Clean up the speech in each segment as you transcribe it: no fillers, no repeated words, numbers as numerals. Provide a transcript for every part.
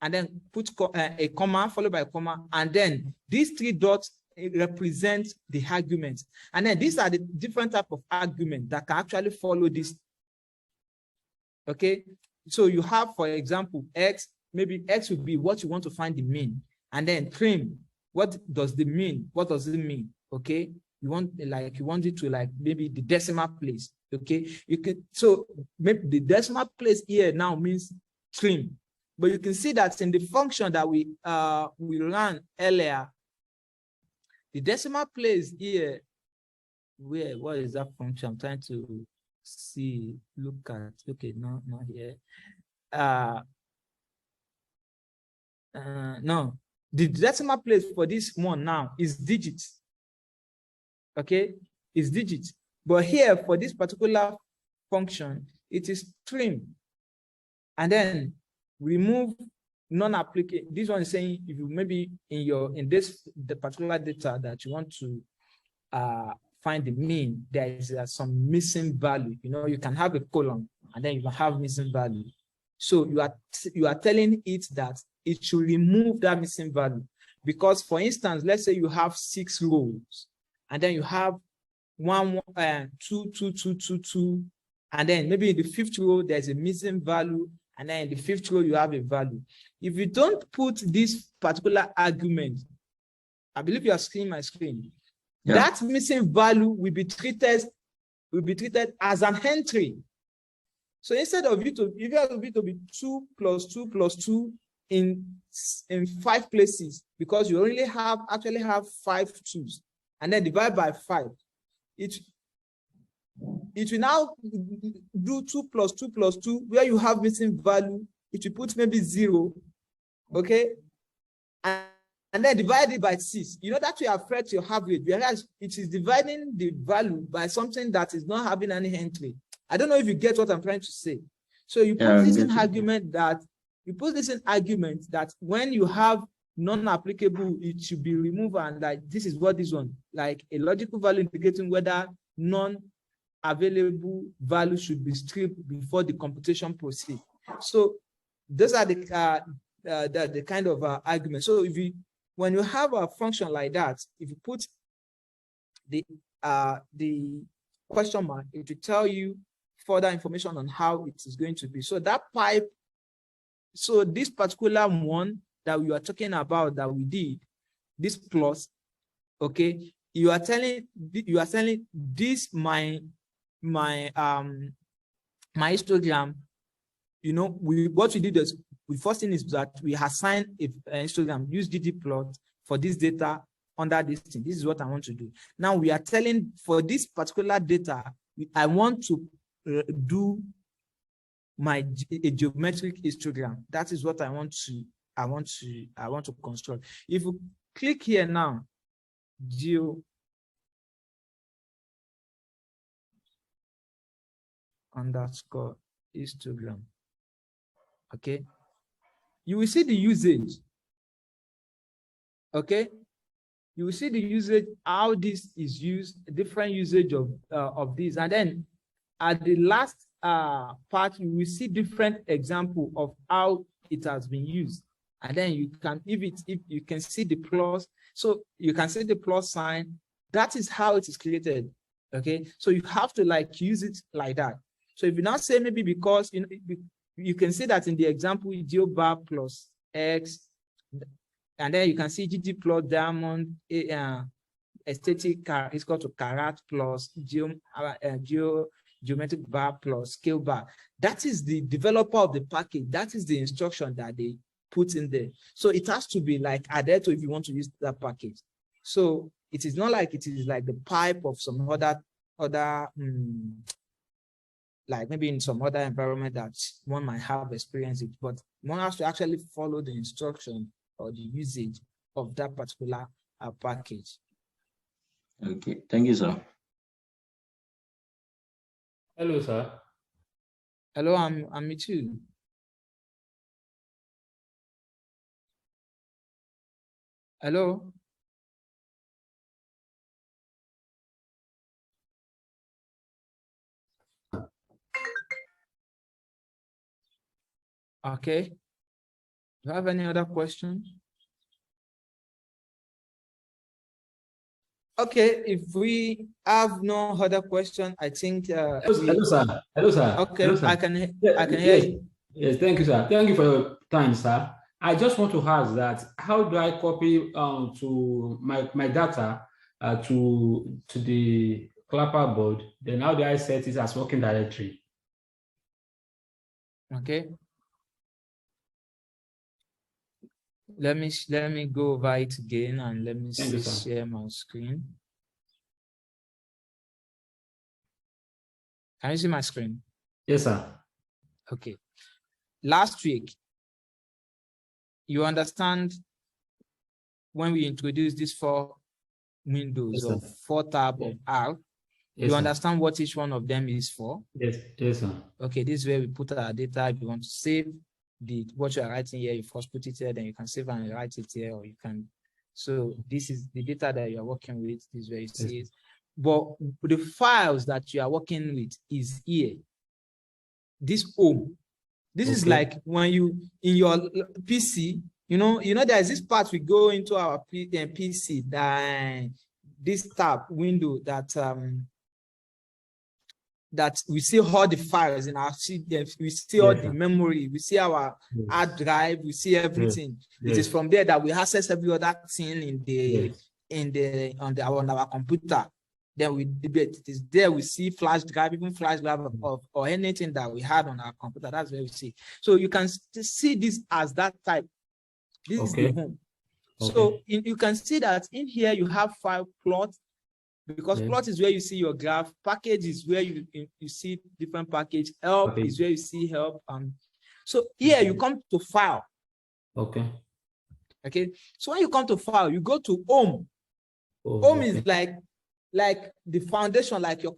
and then put a comma followed by a comma, and then these 3 dots represent the argument. And then these are the different type of argument that can actually follow this. Okay, so you have, for example, x, maybe x would be what you want to find the mean, and then trim, what does the mean? What does it mean? Okay, you want it to like maybe the decimal place. Okay, you can, so maybe the decimal place here now means trim, but you can see that in the function that we ran earlier, the decimal place here, what is that function? I'm trying to see, look at, okay, no, not here. No, the decimal place for this one now is digits. Okay, is digits. But here for this particular function, it is trim. And then remove non-applicable. This one is saying if you maybe the particular data that you want to find the mean, there is some missing value. You know, you can have a column and then you can have missing value. So you are telling it that it should remove that missing value. Because for instance, let's say you have 6 rows and then you have 1, 2, 2, 2, 2, 2, and then maybe in the 5th row there's a missing value, and then in the 5th row you have a value. If you don't put this particular argument, I believe you are seeing my screen. Yeah. That missing value will be treated as an entry. So instead of it to be 2 plus 2 plus 2 in 5 places, because you only actually have 5 2s, and then divide by 5, it will now do 2 plus 2 plus 2, where you have missing value, it will put maybe 0, okay? And then divide it by 6. You know that will affect your average, whereas it is dividing the value by something that is not having any entry. I don't know if you get what I'm trying to say. So you put this in argument that when you have non-applicable, it should be removed, and like this is what this one, like a logical value indicating whether non-available value should be stripped before the computation proceeds. So those are the kind of argument. So when you have a function like that, if you put the question mark, it will tell you further information on how it is going to be. So that pipe, so this particular one that we are talking about that we did, this plus, okay, you are telling this my histogram. You know, what we did is, the first thing is that we assign a histogram, use ggplot for this data under this thing. This is what I want to do. Now we are telling for this particular data, I want to do a geometric histogram. That is what I want to construct. If you click here now, geo underscore histogram, okay, you will see the usage. Okay, you will see the usage, how this is used, different usage of this, and then at the last part, you will see different example of how it has been used. And then you can, if you can see the plus, so you can see the plus sign. That is how it is created. Okay, so you have to like use it like that. So if you now say maybe because you can see that in the example, geobar plus x, and then you can see ggplot diamond aesthetic is equal to carat plus geometric bar plus scale bar. That is the developer of the package. That is the instruction that they put in there. So it has to be like adhered to if you want to use that package. So it is not like it is like the pipe of some other like maybe in some other environment that one might have experienced it, but one has to actually follow the instruction or the usage of that particular package. Okay, thank you, sir. Hello, sir. Hello, I'm Michu. Hello. Okay. Do you have any other questions? Okay, if we have no other question, I think hello, sir. Hello, sir. Okay, hello, sir. I can hear yes. you. Yes, thank you, sir. Thank you for your time, sir. I just want to ask that how do I copy to my data to the Clapper board? Then how do I set it as working directory? Okay. Let me go over it again and let me share my screen. Can you see my screen? Yes, sir. Okay. Last week, you understand when we introduced these 4 windows or 4 tabs of R, you understand what each one of them is for? Yes, sir. Okay, this is where we put our data. If you want to save what you are writing here, you first put it here, then you can save and write it here, or you can. So this is the data that you are working with. This is where you see it. But the files that you are working with is here. This home. This is like when you in your PC, you know, there's this part we go into our PC, that this tab window that we see all the files in our we see all the memory, we see our hard drive, we see everything. It is from there that we access every other thing on our computer. Then it is there we see flash drive, even flash drive or anything that we had on our computer. That's where we see. So you can see this as that type. This is the home. So you can see that in here you have file plot, because plot is where you see your graph. Package is where you see different package. Help is where you see help. So here you come to file. Okay. So when you come to file, you go to home. Home is like the foundation, like your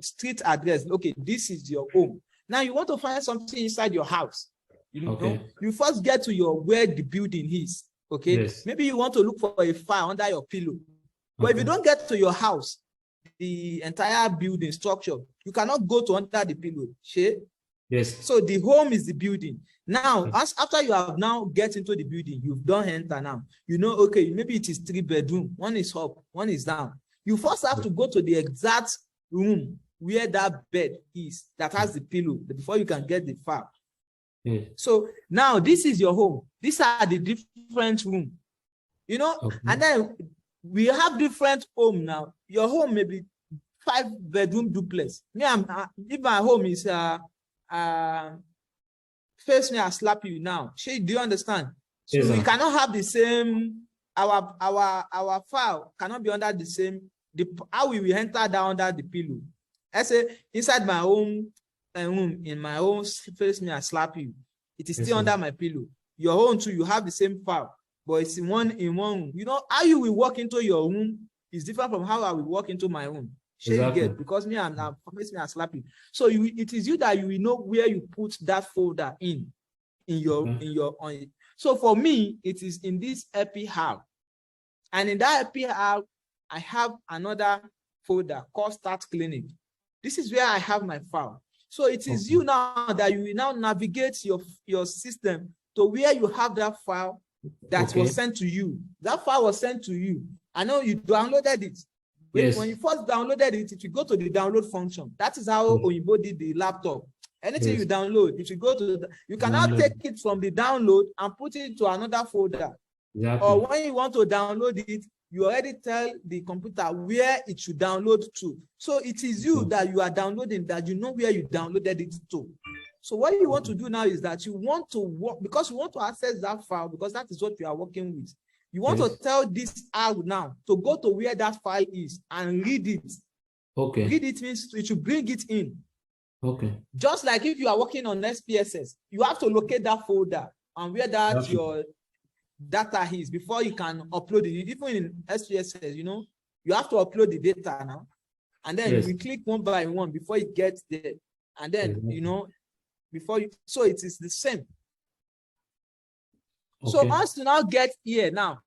street address. Okay, this is your home. Now you want to find something inside your house. You know, you first get to where the building is. Okay. Maybe you want to look for a file under your pillow. But if you don't get to your house, the entire building structure, you cannot go to under the pillow. So the home is the building. Now, after you have now get into the building, you've done enter now. You know, okay, maybe it is 3 bedroom. One is up, one is down. You first have to go to the exact room where that bed is that has the pillow before you can get the file. So now this is your home. These are the different rooms. You know, and then we have different home now. Your home may be 5-bedroom duplex. If my home is face me, I slap you now. Do you understand? So we cannot have the same. Our file cannot be under the same. How we will enter down under the pillow. I say inside my own room, in my own face me, I slap you. It is still under my pillow. Your own too, you have the same file, but it's in one room. You know how you will walk into your room is different from how I will walk into my room. You get, because me and face me, I slap you. So it is you that you will know where you put that folder in your on. So for me, it is in this Epi Hub, and in that Epi Hub, I have another folder called Start Clinic. This is where I have my file. So it is you now that you will now navigate your system to where you have that file that was sent to you. That file was sent to you. I know you downloaded it. When you first downloaded it, if you go to the download function, that is how Oyinbo did the laptop. Anything you download, if you go to you can now take it from the download and put it to another folder. Or when you want to download it, you already tell the computer where it should download to. So it is you that you are downloading, that you know where you downloaded it to. So what you want to do now is that you want to work, because you want to access that file, because that is what you are working with. You want to tell this R now to go to where that file is and read it. Read it means it should bring it in. Just like if you are working on SPSS, you have to locate that folder and where that your data is before you can upload it. Even in SPSS, you know, you have to upload the data now, and then you click one by one before it gets there, and then you know, before you. So it is the same. So once you now get here now,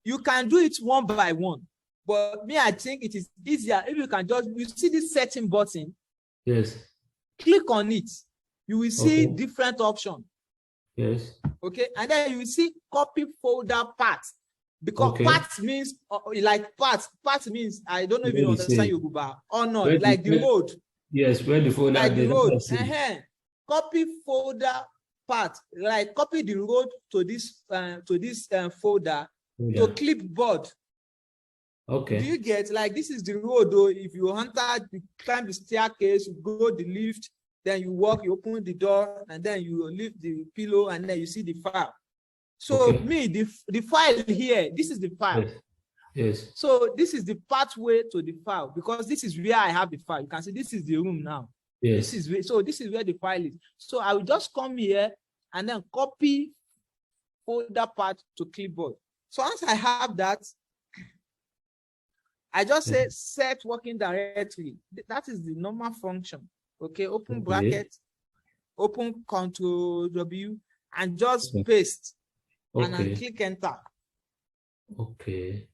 you can do it one by one. But me, I think it is easier if you can just, you see this setting button. Click on it. You will see different options. Yes. Okay, and then you see copy folder path, because Okay. path means like path. Path means, I don't know if you Where the understand same. Yoruba or not, Where like the road, Yes, where the folder like the is. road. Let's see. Copy folder path, like copy the road to this folder to Folder. clipboard. Do Okay. you get, like, this is the road though? If you you climb the staircase, you go the lift, then you walk, you open the door, and then you lift the pillow, and then you see the file. So Okay. me, the file here, this is the file. Yes. Yes. So this is the pathway to the file, because this is where I have the file. You can see this is the room now. Yes. This is where the file is. So I will just come here and then copy folder path to clipboard. So once I have that, I just say set working directory. That is the normal function. Okay, open bracket, open Control W, and just paste, and then click enter. Okay.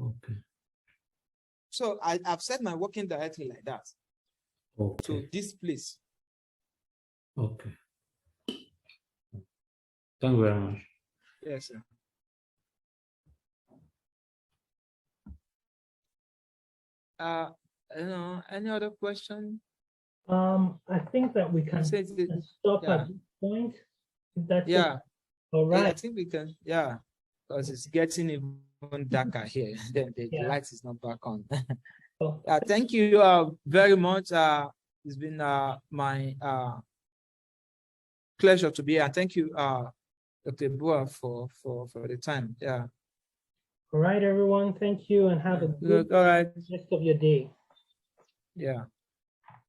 Okay. So I've set my working directory like that. Okay. To this place. Okay. Thank you very much. Yes, sir. You know, any other question? I think that we can stop at this point. That's it. All right. Yeah, I think we can, because it's getting even darker here. The light is not back on. Thank you very much. It's been my pleasure to be here. Thank you, Dr. Bua, for the time. Yeah. All right, everyone. Thank you, and have a good rest of your day. Yeah.